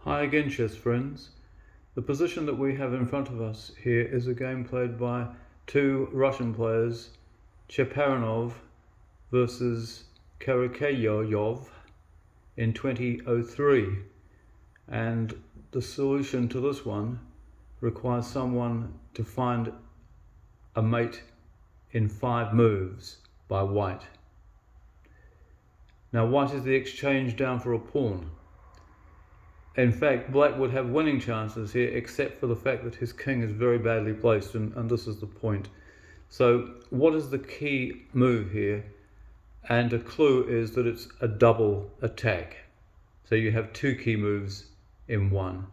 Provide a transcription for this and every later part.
Hi again, chess friends. The position that we have in front of us here is a game played by two Russian players, Cheparinov versus Karakehajov in 2003. And the solution to this one requires someone to find a mate in 5 moves by white. Now white is the exchange down for a pawn. In fact, black would have winning chances here, except for the fact that his king is very badly placed, and this is the point. So what is the key move here? And a clue is that it's a double attack. So you have 2 key moves in one.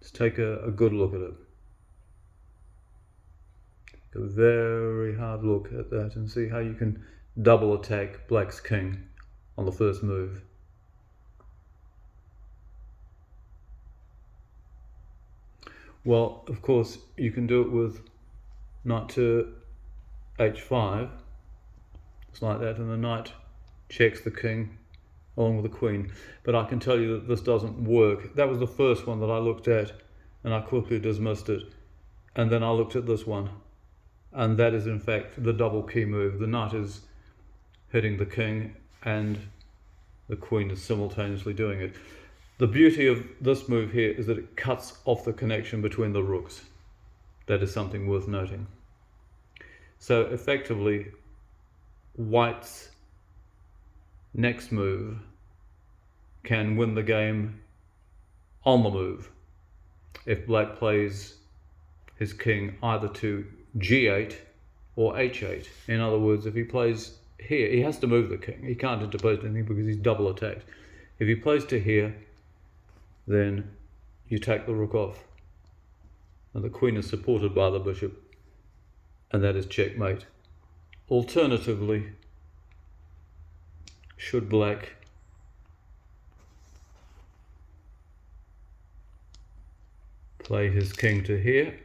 Let's take a good look at it. A very hard look at that and see how you can double attack black's king on the first move. Well, of course, you can do it with knight to h5, just like that, and the knight checks the king along with the queen. But I can tell you that this doesn't work. That was the first one that I looked at, and I quickly dismissed it. And then I looked at this one, and that is in fact the double key move. The knight is hitting the king, and the queen is simultaneously doing it. The beauty of this move here is that it cuts off the connection between the rooks. That is something worth noting. So effectively, white's next move can win the game on the move if black plays his king either to g8 or h8. In other words, if he plays here, he has to move the king. He can't interpose anything because he's double attacked. If he plays to here, then you take the rook off. And the queen is supported by the bishop, and that is checkmate. Alternatively, should black play his king to here,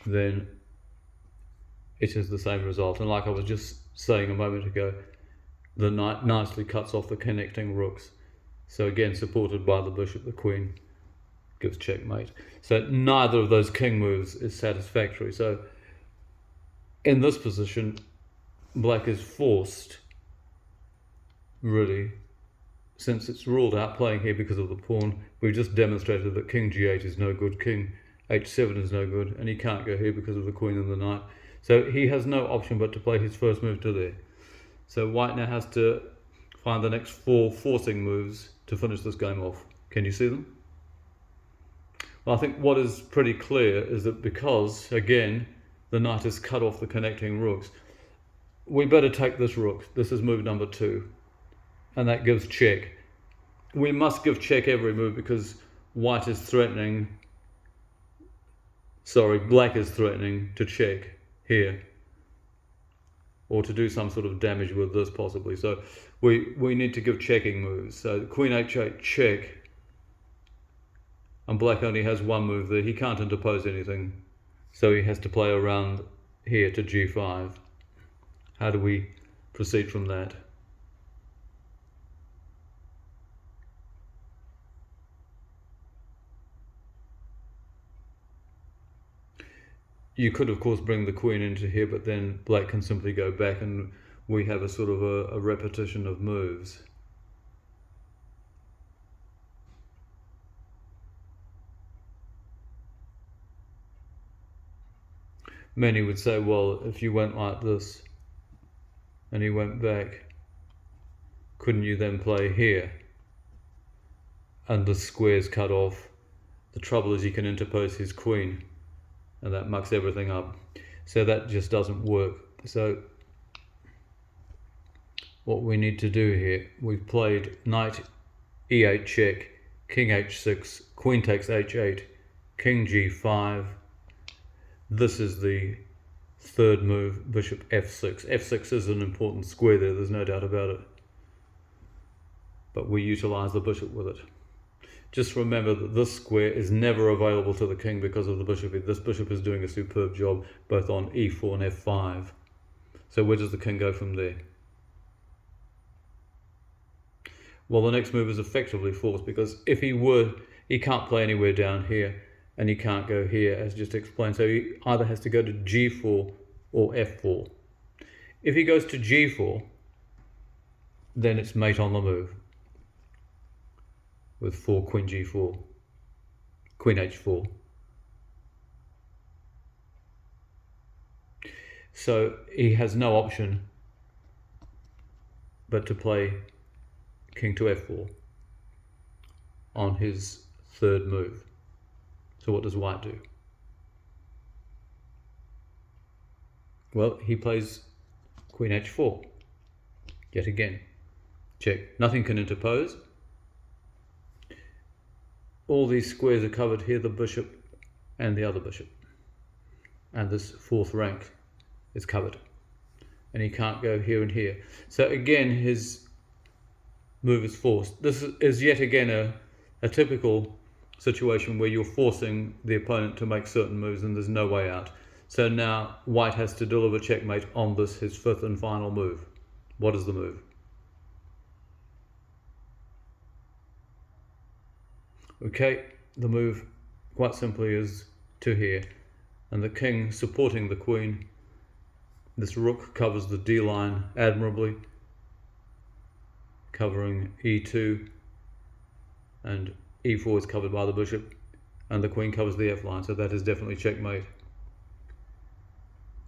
then it is the same result. And like I was just saying a moment ago, the knight nicely cuts off the connecting rooks. So again, supported by the bishop, the queen gives checkmate. So neither of those king moves is satisfactory. So in this position, black is forced, really, since it's ruled out playing here because of the pawn. We've just demonstrated that king g8 is no good, king h7 is no good, and he can't go here because of the queen and the knight. So he has no option but to play his first move to there. So white now has to find the next 4 forcing moves to finish this game off. Can you see them? Well, I think what is pretty clear is that because, again, the knight has cut off the connecting rooks, we better take this rook. This is move number 2, and that gives check. We must give check every move because white is threatening, black is threatening to check here, or to do some sort of damage with this possibly. So we need to give checking moves. So queen h8 check, and black only has one move there. He can't interpose anything, so he has to play around here to g5. How do we proceed from that? You could, of course, bring the queen into here, but then black can simply go back and we have a sort of a repetition of moves. Many would say, well, if you went like this and he went back, couldn't you then play here? And the square's cut off. The trouble is he can interpose his queen, and that mucks everything up. So that just doesn't work. So what we need to do here, we've played knight e8 check, king h6, queen takes h8, king g5. This is the third move, bishop f6. f6 is an important square there's no doubt about it. But we utilize the bishop with it. just remember that this square is never available to the king because of the bishop. This bishop is doing a superb job both on e4 and f5. So where does the king go from there? Well, the next move is effectively forced, because if he can't play anywhere down here, and he can't go here, as just explained. So he either has to go to g4 or f4. If he goes to g4, then it's mate on the move with queen g4, queen h4. So he has no option but to play king to f4 on his third move. So what does white do? Well, he plays queen h4. Yet again, check. Nothing can interpose. All these squares are covered here, the bishop and the other bishop. And this fourth rank is covered. And he can't go here and here. So again, his move is forced. This is yet again a typical situation where you're forcing the opponent to make certain moves and there's no way out. So now white has to deliver checkmate on this, his fifth and final move. What is the move? Okay, the move quite simply is to here, and the king supporting the queen. This rook covers the D line admirably, covering e2, and e4 is covered by the bishop, and the queen covers the f line, so that is definitely checkmate.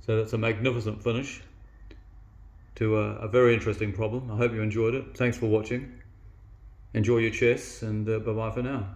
So that's a magnificent finish to a very interesting problem. I hope you enjoyed it. Thanks for watching. Enjoy your chess, and bye-bye for now.